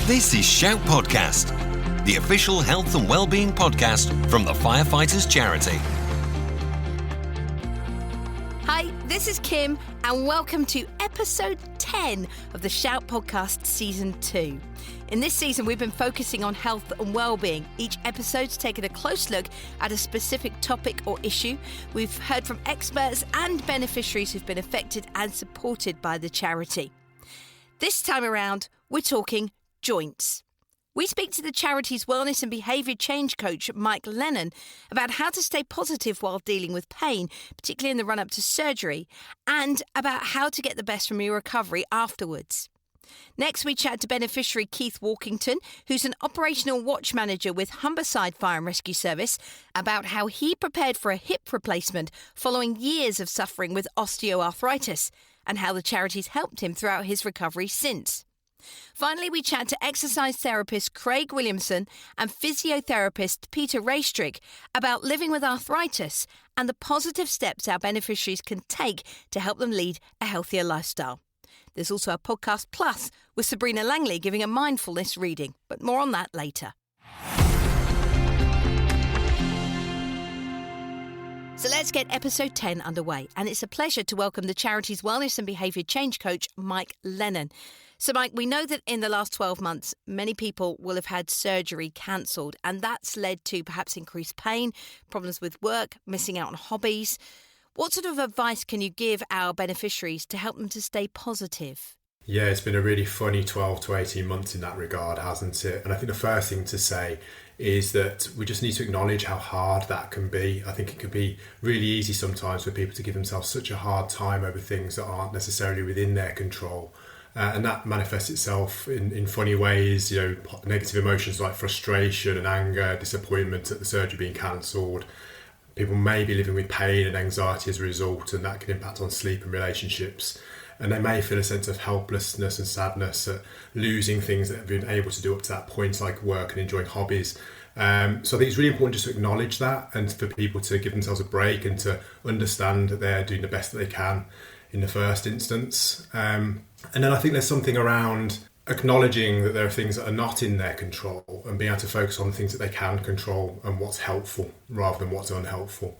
This is Shout Podcast, the official health and wellbeing podcast from the Firefighters Charity. Hi, this is Kim, and welcome to episode 10 of the Shout Podcast Season 2. In this season, we've been focusing on health and wellbeing. Each episode's taken a close look at a specific topic or issue. We've heard from experts and beneficiaries who've been affected and supported by the charity. This time around, we're talking joints. We speak to the charity's wellness and behaviour change coach, Mike Lennon, about how to stay positive while dealing with pain, particularly in the run-up to surgery, and about how to get the best from your recovery afterwards. Next, we chat to beneficiary Keith Walkington, who's an operational watch manager with Humberside Fire and Rescue Service, about how he prepared for a hip replacement following years of suffering with osteoarthritis, and how the charity's helped him throughout his recovery since. Finally, we chat to exercise therapist Craig Williamson and physiotherapist Peter Raystrick about living with arthritis and the positive steps our beneficiaries can take to help them lead a healthier lifestyle. There's also a podcast plus with Sabrina Langley giving a mindfulness reading, but more on that later. So let's get episode 10 underway, and it's a pleasure to welcome the charity's wellness and behaviour change coach, Mike Lennon. So Mike, we know that in the last 12 months, many people will have had surgery cancelled, and that's led to perhaps increased pain, problems with work, missing out on hobbies. What sort of advice can you give our beneficiaries to help them to stay positive? Yeah, it's been a really funny 12 to 18 months in that regard, hasn't it? And I think the first thing to say is that we just need to acknowledge how hard that can be. I think it can be really easy sometimes for people to give themselves such a hard time over things that aren't necessarily within their control. And that manifests itself in funny ways, negative emotions like frustration and anger, disappointment at the surgery being cancelled. People may be living with pain and anxiety as a result, and that can impact on sleep and relationships. And they may feel a sense of helplessness and sadness at losing things that they've been able to do up to that point, like work and enjoying hobbies. So I think it's really important just to acknowledge that, and for people to give themselves a break and to understand that they're doing the best that they can in the first instance. And then I think there's something around acknowledging that there are things that are not in their control and being able to focus on the things that they can control and what's helpful rather than what's unhelpful.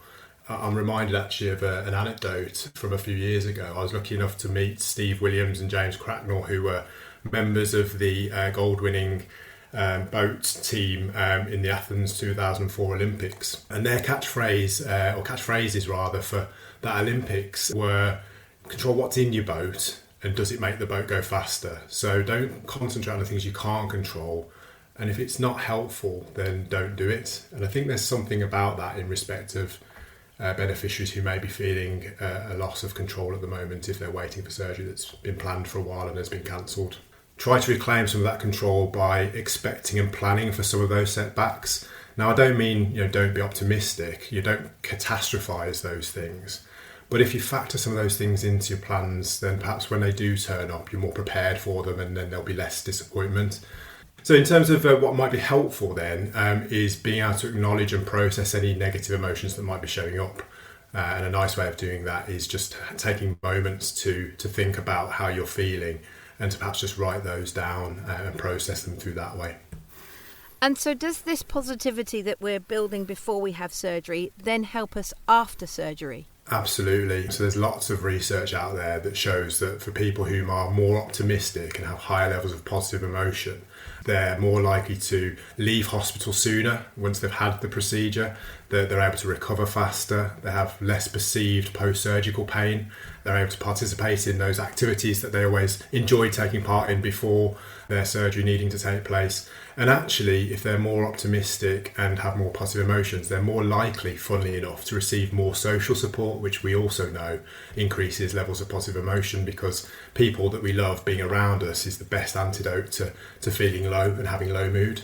I'm reminded actually of an anecdote from a few years ago. I was lucky enough to meet Steve Williams and James Cracknell, who were members of the gold-winning boat team in the Athens 2004 Olympics. And their catchphrase, or catchphrases rather, for that Olympics were, control what's in your boat and does it make the boat go faster? So don't concentrate on the things you can't control. And if it's not helpful, then don't do it. And I think there's something about that in respect of beneficiaries who may be feeling a loss of control at the moment if they're waiting for surgery that's been planned for a while and has been cancelled. Try to reclaim some of that control by expecting and planning for some of those setbacks. Now, I don't mean, don't be optimistic. You don't catastrophize those things. But if you factor some of those things into your plans, then perhaps when they do turn up, you're more prepared for them and then there'll be less disappointment. So in terms of what might be helpful then is being able to acknowledge and process any negative emotions that might be showing up. And a nice way of doing that is just taking moments to think about how you're feeling and to perhaps just write those down and process them through that way. And so does this positivity that we're building before we have surgery then help us after surgery? Absolutely. So there's lots of research out there that shows that for people who are more optimistic and have higher levels of positive emotion, they're more likely to leave hospital sooner once they've had the procedure. They're able to recover faster. They have less perceived post-surgical pain. They're able to participate in those activities that they always enjoyed taking part in before their surgery needing to take place. And actually, if they're more optimistic and have more positive emotions, they're more likely, funnily enough, to receive more social support, which we also know increases levels of positive emotion, because people that we love being around us is the best antidote to feeling low and having low mood.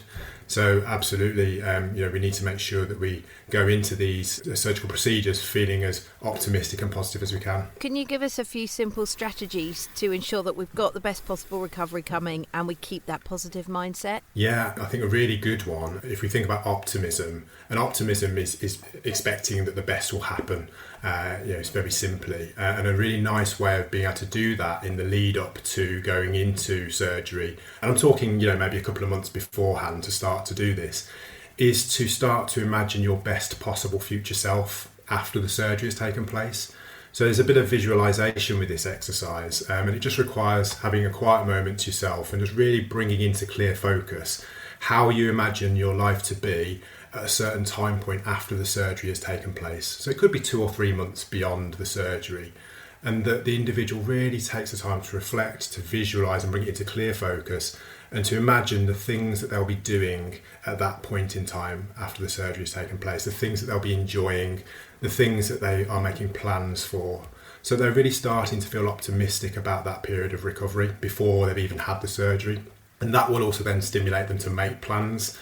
So absolutely, we need to make sure that we go into these surgical procedures feeling as optimistic and positive as we can. Can you give us a few simple strategies to ensure that we've got the best possible recovery coming and we keep that positive mindset? Yeah, I think a really good one, if we think about optimism, and optimism is expecting that the best will happen, it's very simply, and a really nice way of being able to do that in the lead up to going into surgery, and I'm talking, maybe a couple of months beforehand to start to do this, is to start to imagine your best possible future self after the surgery has taken place. So there's a bit of visualization with this exercise, and it just requires having a quiet moment to yourself and just really bringing into clear focus how you imagine your life to be at a certain time point after the surgery has taken place. So it could be 2 or 3 months beyond the surgery, and that the individual really takes the time to reflect, to visualize and bring it into clear focus, and to imagine the things that they'll be doing at that point in time after the surgery has taken place, the things that they'll be enjoying, the things that they are making plans for. So they're really starting to feel optimistic about that period of recovery before they've even had the surgery. And that will also then stimulate them to make plans,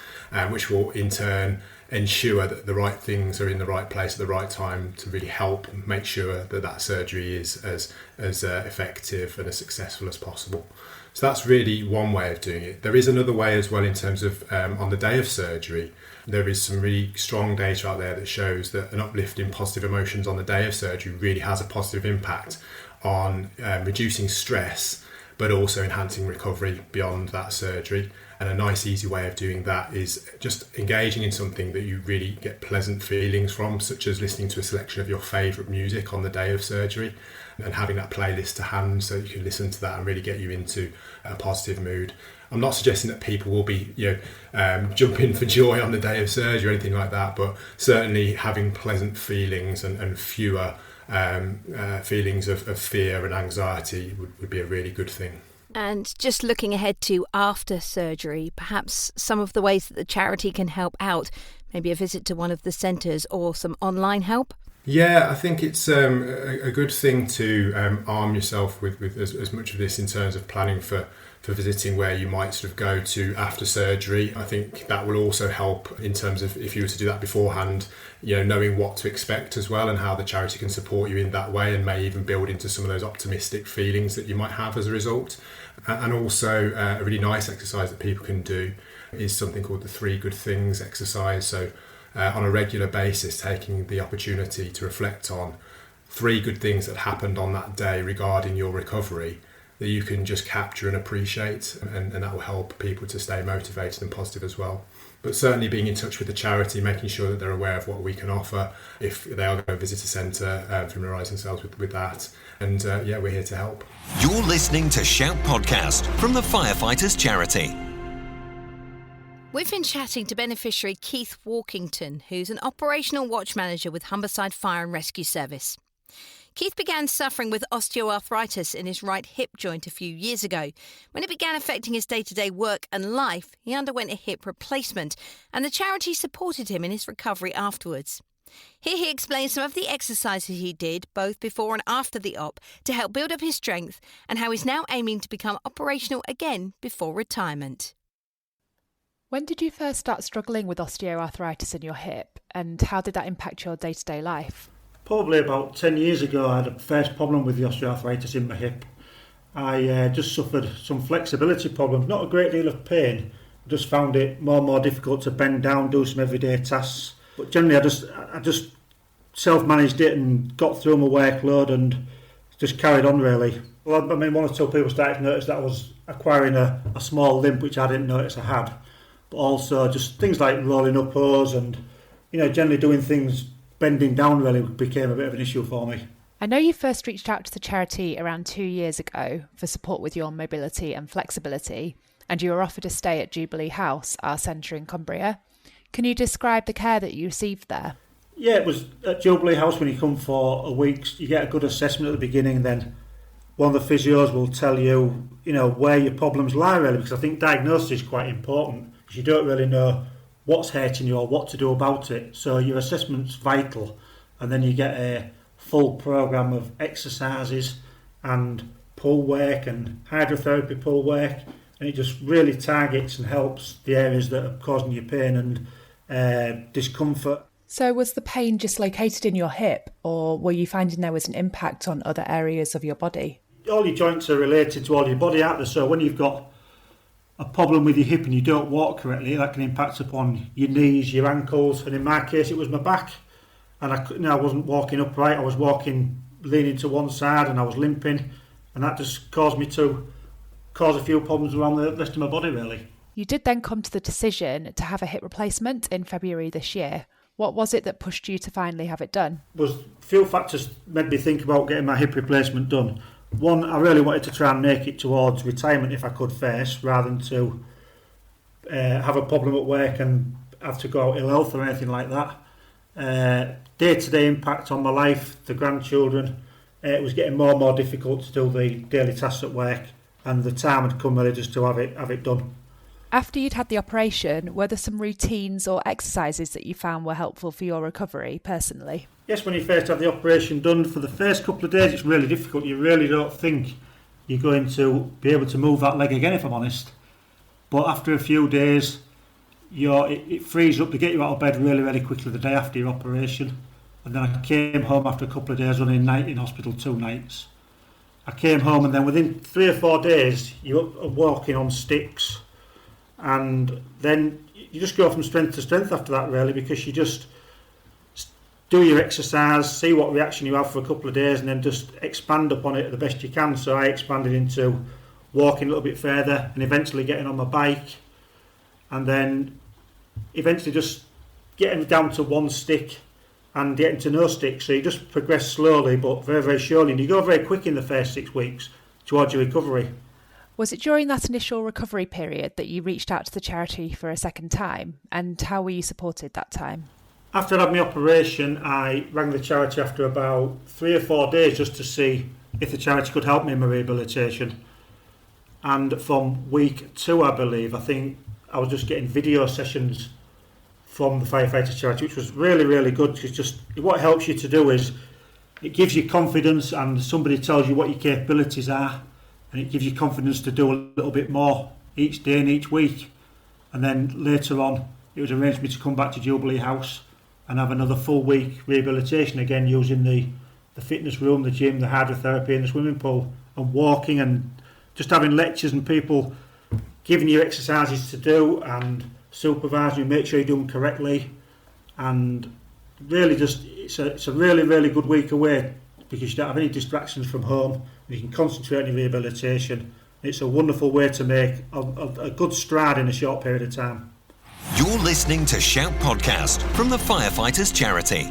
which will in turn ensure that the right things are in the right place at the right time to really help make sure that that surgery is as effective and as successful as possible. So that's really one way of doing it. There is another way as well in terms of on the day of surgery. There is some really strong data out there that shows that an uplift in positive emotions on the day of surgery really has a positive impact on reducing stress, but also enhancing recovery beyond that surgery. And a nice easy way of doing that is just engaging in something that you really get pleasant feelings from, such as listening to a selection of your favourite music on the day of surgery and having that playlist to hand so you can listen to that and really get you into a positive mood. I'm not suggesting that people will be jumping for joy on the day of surgery or anything like that, but certainly having pleasant feelings and fewer feelings of fear and anxiety would be a really good thing. And just looking ahead to after surgery, perhaps some of the ways that the charity can help out, maybe a visit to one of the centres or some online help? Yeah, I think it's a good thing to arm yourself with as much of this in terms of planning for visiting where you might sort of go to after surgery. I think that will also help in terms of if you were to do that beforehand, knowing what to expect as well and how the charity can support you in that way and may even build into some of those optimistic feelings that you might have as a result. And also a really nice exercise that people can do is something called the 3 good things exercise. So on a regular basis, taking the opportunity to reflect on 3 good things that happened on that day regarding your recovery that you can just capture and appreciate, and that will help people to stay motivated and positive as well. But certainly being in touch with the charity, making sure that they're aware of what we can offer if they are going to visit a centre, familiarise themselves with that. And we're here to help. You're listening to Shout Podcast from the Firefighters Charity. We've been chatting to beneficiary Keith Walkington, who's an operational watch manager with Humberside Fire and Rescue Service. Keith began suffering with osteoarthritis in his right hip joint a few years ago. When it began affecting his day-to-day work and life, he underwent a hip replacement, and the charity supported him in his recovery afterwards. Here he explains some of the exercises he did, both before and after the op, to help build up his strength, and how he's now aiming to become operational again before retirement. When did you first start struggling with osteoarthritis in your hip, and how did that impact your day-to-day life? Probably about 10 years ago, I had a first problem with the osteoarthritis in my hip. I just suffered some flexibility problems, not a great deal of pain. I just found it more and more difficult to bend down, do some everyday tasks. But generally, I just self-managed it and got through my workload and just carried on, really. Well, I mean, 1 or 2 people started to notice that I was acquiring a small limp, which I didn't notice I had. But also just things like rolling up O's and, generally doing things, bending down really became a bit of an issue for me. I know you first reached out to the charity around 2 years ago for support with your mobility and flexibility, and you were offered a stay at Jubilee House, our centre in Cumbria. Can you describe the care that you received there? Yeah, it was at Jubilee House. When you come for a week, you get a good assessment at the beginning, then one of the physios will tell you, where your problems lie really, because I think diagnosis is quite important, because you don't really know what's hurting you or what to do about it. So your assessment's vital, and then you get a full programme of exercises and pull work and hydrotherapy pull work and it just really targets and helps the areas that are causing you pain and discomfort. So was the pain just located in your hip, or were you finding there was an impact on other areas of your body? All your joints are related to all your body, aren't they? So when you've got a problem with your hip and you don't walk correctly, that can impact upon your knees, your ankles, and in my case it was my back. And I wasn't walking upright, I was walking leaning to one side and I was limping, and that just caused me to cause a few problems around the rest of my body, really. You did then come to the decision to have a hip replacement in February this year. What was it that pushed you to finally have it done? A few factors made me think about getting my hip replacement done. One, I really wanted to try and make it towards retirement if I could first, rather than to have a problem at work and have to go out ill health or anything like that. Day-to-day impact on my life, the grandchildren, it was getting more and more difficult to do the daily tasks at work, and the time had come really just to have it done. After you'd had the operation, were there some routines or exercises that you found were helpful for your recovery personally? Yes, when you first have the operation done, for the first couple of days it's really difficult. You really don't think you're going to be able to move that leg again, if I'm honest. But after a few days, it frees up to get you out of bed really, really quickly the day after your operation. And then I came home after a couple of days, running night in hospital 2 nights. I came home and then within 3 or 4 days, you're walking on sticks. And then you just go from strength to strength after that, really, because you just do your exercise, see what reaction you have for a couple of days, and then just expand upon it the best you can. So I expanded into walking a little bit further and eventually getting on my bike, and then eventually just getting down to 1 stick and getting to no stick. So you just progress slowly but very, very surely, and you go very quick in the first 6 weeks towards your recovery. Was it during that initial recovery period that you reached out to the charity for a second time, and how were you supported that time? After I had my operation, I rang the charity after about 3 or 4 days just to see if the charity could help me in my rehabilitation. And from week 2, I believe, I think I was just getting video sessions from the Firefighters Charity, which was really, really good. Because just what it helps you to do is it gives you confidence, and somebody tells you what your capabilities are, and it gives you confidence to do a little bit more each day and each week. And then later on, it was arranged for me to come back to Jubilee House and have another full week rehabilitation again, using the fitness room, the gym, the hydrotherapy and the swimming pool, and walking, and just having lectures and people giving you exercises to do and supervising you, make sure you do them correctly. And really just, it's a really, really good week away, because you don't have any distractions from home. You can concentrate on your rehabilitation. It's a wonderful way to make a good stride in a short period of time. You're listening to Shout Podcast from the Firefighters Charity.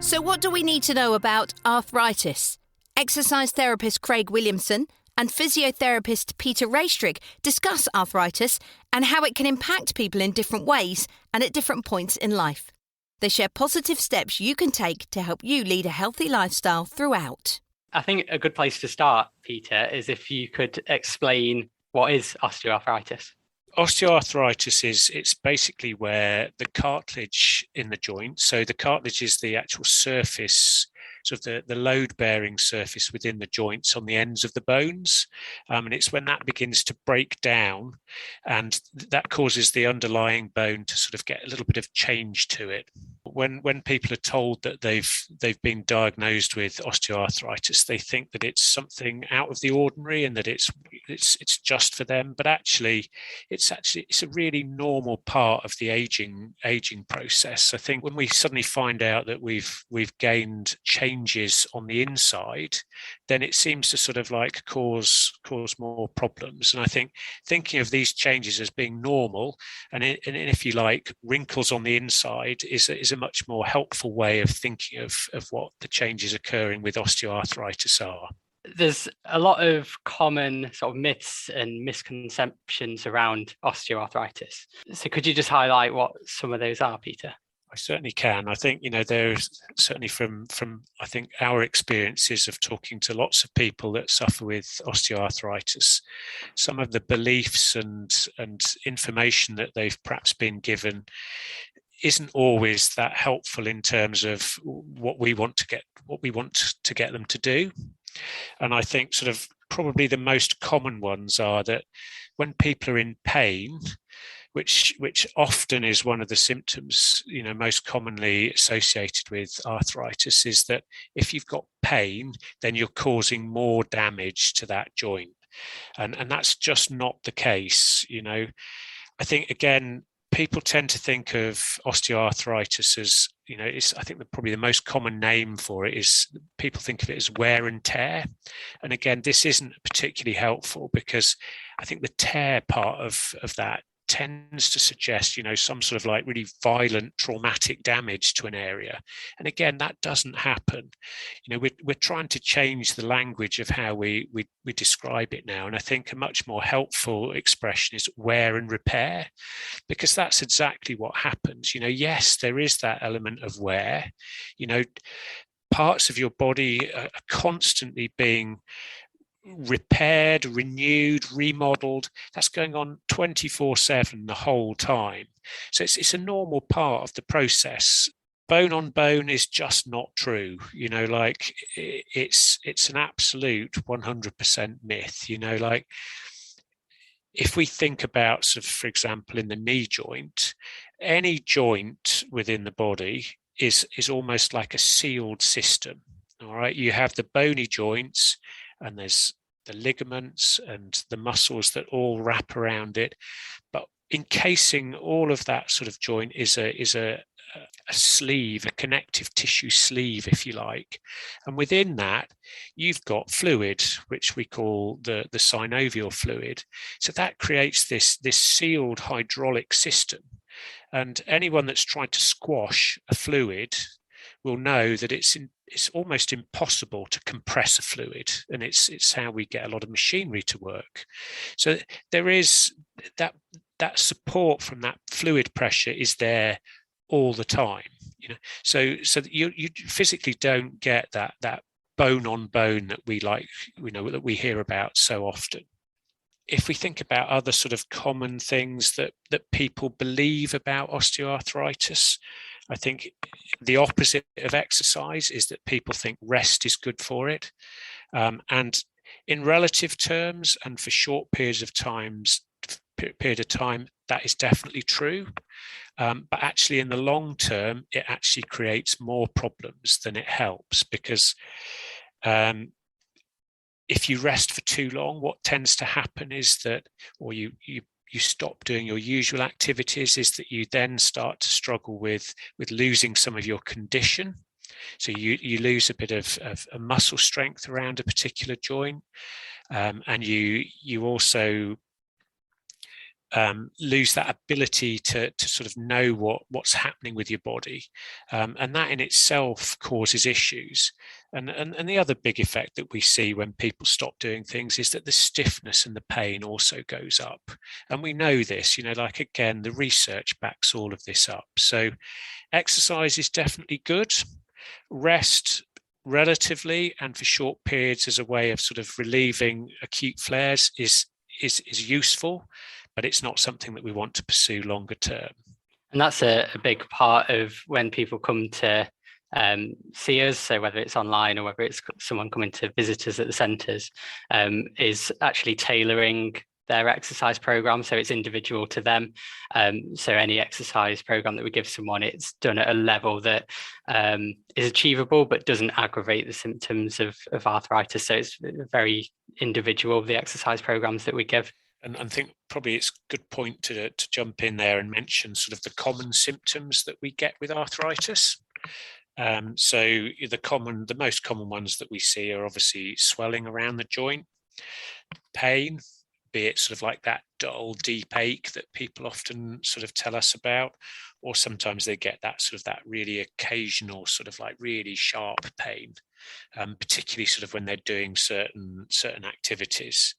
So what do we need to know about arthritis? Exercise therapist Craig Williamson and physiotherapist Peter Raystrick discuss arthritis and how it can impact people in different ways and at different points in life. They share positive steps you can take to help you lead a healthy lifestyle throughout. I think a good place to start, Peter, is if you could explain what is osteoarthritis. Osteoarthritis it's basically where the cartilage in the joint, so the cartilage is the actual surface, sort of the load-bearing surface within the joints on the ends of the bones, and it's when that begins to break down, and that causes the underlying bone to sort of get a little bit of change to it. When people are told that they've been diagnosed with osteoarthritis, they think that it's something out of the ordinary and that it's just for them, but actually it's a really normal part of the aging process. I think when we suddenly find out that we've gained changes on the inside, then it seems to sort of like cause more problems. And I think thinking of these changes as being normal, and if you like, wrinkles on the inside is a much more helpful way of thinking of what the changes occurring with osteoarthritis are. There's a lot of common sort of myths and misconceptions around osteoarthritis. So could you just highlight what some of those are, Peter? I certainly can. I think, there's certainly from I think our experiences of talking to lots of people that suffer with osteoarthritis, some of the beliefs and information that they've perhaps been given isn't always that helpful in terms of what we want to get them to do. And I think sort of probably the most common ones are that when people are in pain, which often is one of the symptoms, most commonly associated with arthritis, is that if you've got pain, then you're causing more damage to that joint. And that's just not the case. I think, again, people tend to think of osteoarthritis as, I think probably the most common name for it is people think of it as wear and tear. And again, this isn't particularly helpful, because I think the tear part of that tends to suggest, some sort of like really violent traumatic damage to an area. And again, that doesn't happen. We're trying to change the language of how we describe it now. And I think a much more helpful expression is wear and repair, because that's exactly what happens. Yes, there is that element of wear. Parts of your body are constantly being repaired, renewed, remodeled. That's going on 24/7 the whole time. So it's a normal part of the process. Bone on bone is just not true. It's an absolute 100% myth. If we think about, sort of, for example, in the knee joint, any joint within the body is almost like a sealed system. All right, you have the bony joints, and there's the ligaments and the muscles that all wrap around it. But encasing all of that sort of joint is a sleeve, a connective tissue sleeve, if you like. And within that, you've got fluid, which we call the synovial fluid. So that creates this sealed hydraulic system. And anyone that's tried to squash a fluid will know that it's almost impossible to compress a fluid, and it's how we get a lot of machinery to work. So there is that support from that fluid pressure is there all the time. So that you physically don't get that bone on bone that that we hear about so often. If we think about other sort of common things that people believe about osteoarthritis, I think the opposite of exercise is that people think rest is good for it. And in relative terms and for short periods of time, that is definitely true. But actually in the long term, it actually creates more problems than it helps, because if you rest for too long, what tends to happen is that, or you stop doing your usual activities, is that you then start to struggle with losing some of your condition. So you lose a bit of muscle strength around a particular joint, and you also lose that ability to sort of know what's happening with your body, and that in itself causes issues. And the other big effect that we see when people stop doing things is that the stiffness and the pain also goes up. And we know this, again, the research backs all of this up. So exercise is definitely good. Rest relatively and for short periods as a way of sort of relieving acute flares is useful, but it's not something that we want to pursue longer term. And that's a big part of when people come to see us, so whether it's online or whether it's someone coming to visit us at the centres, is actually tailoring their exercise program so it's individual to them. So any exercise program that we give someone, it's done at a level that is achievable but doesn't aggravate the symptoms of arthritis. So it's very individual, the exercise programs that we give. And I think probably it's a good point to jump in there and mention sort of the common symptoms that we get with arthritis. So the most common ones that we see are obviously swelling around the joint, pain, be it sort of like that dull, deep ache that people often sort of tell us about, or sometimes they get that sort of that really occasional sort of like really sharp pain, particularly sort of when they're doing certain activities.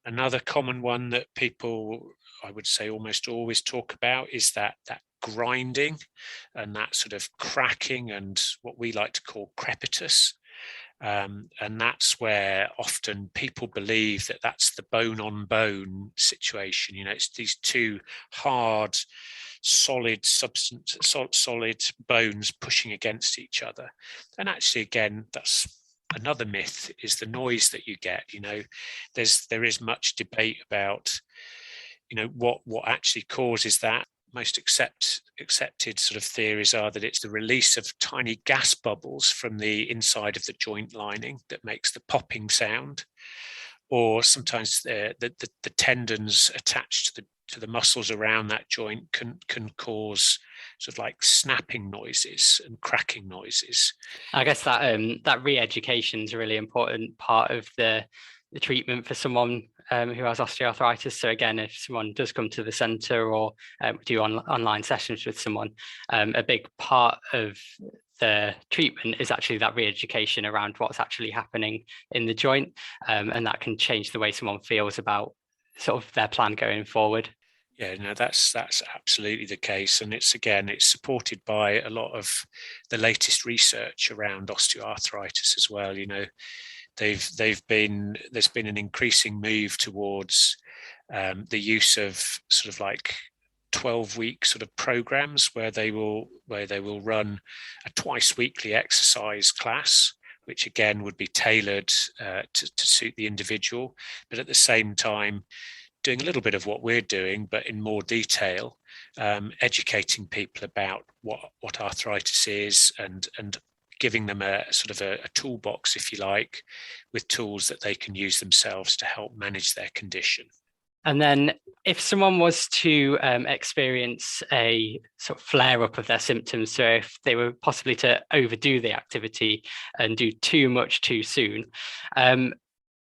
Another common one that people, I would say, almost always talk about is that grinding and that sort of cracking and what we like to call crepitus. And that's where often people believe that that's the bone on bone situation. It's these two hard, solid bones pushing against each other. And actually, again, that's another myth is the noise that you get. There is much debate about, what actually causes that. Most accepted sort of theories are that it's the release of tiny gas bubbles from the inside of the joint lining that makes the popping sound, or sometimes the tendons attached to the muscles around that joint can cause sort of like snapping noises and cracking noises. I guess that re-education is a really important part of the treatment for someone who has osteoarthritis. So again, if someone does come to the centre or do online sessions with someone, a big part of the treatment is actually that re-education around what's actually happening in the joint, and that can change the way someone feels about sort of their plan going forward. Yeah, no, that's absolutely the case, and it's supported by a lot of the latest research around osteoarthritis as well. There's been an increasing move towards the use of sort of like 12-week sort of programs where they will run a twice weekly exercise class, which again would be tailored to suit the individual, but at the same time doing a little bit of what we're doing, but in more detail, educating people about what arthritis is and giving them a sort of a toolbox, if you like, with tools that they can use themselves to help manage their condition. And then if someone was to experience a sort of flare-up of their symptoms, so if they were possibly to overdo the activity and do too much too soon,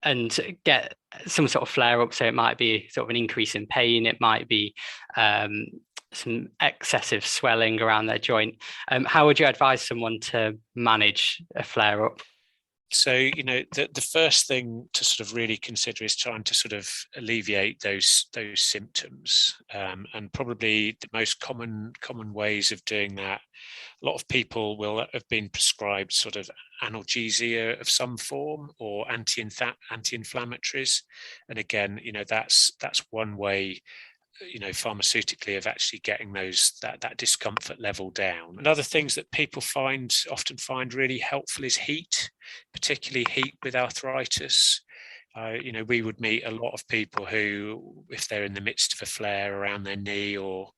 and get some sort of flare-up, so it might be sort of an increase in pain, it might be some excessive swelling around their joint, how would you advise someone to manage a flare-up? So, the first thing to sort of really consider is trying to sort of alleviate those symptoms, and probably the most common ways of doing that. A lot of people will have been prescribed sort of analgesia of some form or anti-inflammatories, and again, that's one way, pharmaceutically, of actually getting that discomfort level down. And other things that people often find really helpful is heat, particularly heat with arthritis. We would meet a lot of people who, if they're in the midst of a flare around their knee or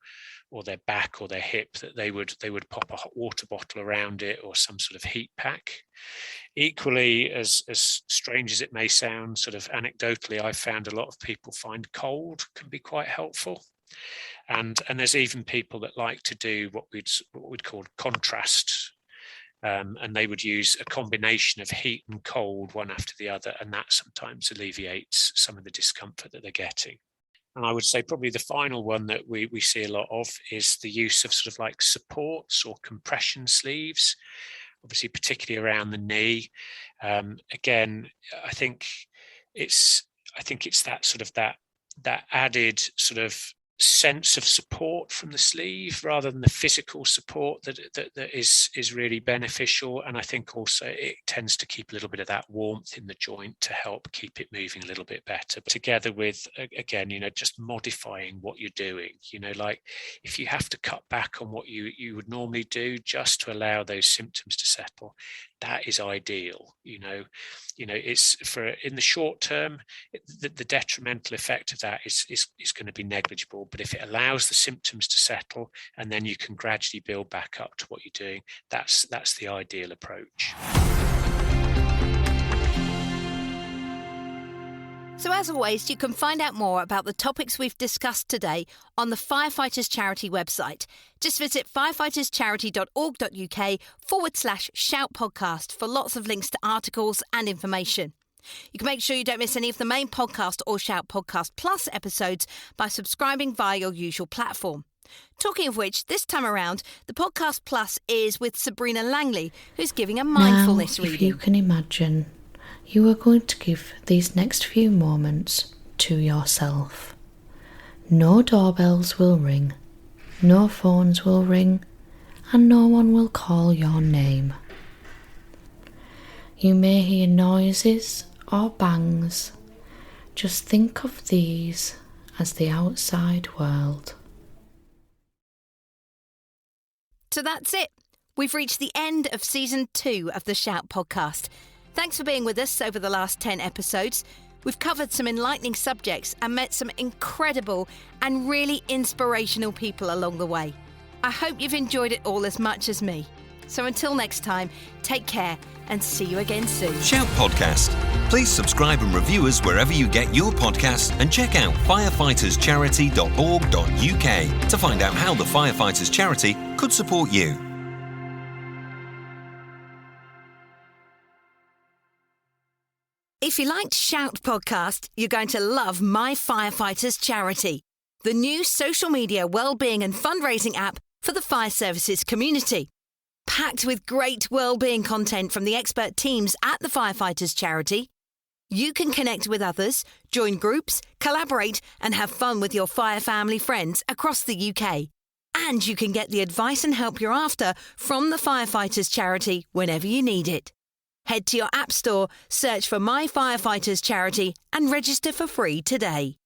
their back or their hip, that they would pop a hot water bottle around it or some sort of heat pack. Equally, as strange as it may sound, sort of anecdotally, I've found a lot of people find cold can be quite helpful. And there's even people that like to do what we'd call contrast, and they would use a combination of heat and cold, one after the other, and that sometimes alleviates some of the discomfort that they're getting. And I would say probably the final one that we see a lot of is the use of sort of like supports or compression sleeves, obviously particularly around the knee. Again, I think it's that sort of that added sort of sense of support from the sleeve rather than the physical support that is really beneficial. And I think also it tends to keep a little bit of that warmth in the joint to help keep it moving a little bit better, but together with, again, just modifying what you're doing. Like if you have to cut back on what you would normally do just to allow those symptoms to settle, that is ideal. It's for in the short term, the detrimental effect of that is going to be negligible. But if it allows the symptoms to settle and then you can gradually build back up to what you're doing, that's the ideal approach. So as always, you can find out more about the topics we've discussed today on the Firefighters Charity website. Just visit firefighterscharity.org.uk/shout podcast for lots of links to articles and information. You can make sure you don't miss any of the main podcast or Shout Podcast Plus episodes by subscribing via your usual platform. Talking of which, this time around, the Podcast Plus is with Sabrina Langley, who's giving a mindfulness reading. If you can imagine, you are going to give these next few moments to yourself. No doorbells will ring, no phones will ring, and no one will call your name. You may hear noises or bangs. Just think of these as the outside world. So that's it. We've reached the end of season 2 of the Shout podcast. Thanks for being with us over the last 10 episodes. We've covered some enlightening subjects and met some incredible and really inspirational people along the way. I hope you've enjoyed it all as much as me. So until next time, take care and see you again soon. Shout Podcast. Please subscribe and review us wherever you get your podcasts, and check out firefighters.charity.org.uk to find out how the Firefighters Charity could support you. If you liked Shout Podcast, you're going to love My Firefighters Charity, the new social media wellbeing and fundraising app for the fire services community. Packed with great wellbeing content from the expert teams at the Firefighters Charity, you can connect with others, join groups, collaborate and have fun with your fire family friends across the UK. And you can get the advice and help you're after from the Firefighters Charity whenever you need it. Head to your app store, search for My Firefighters Charity and register for free today.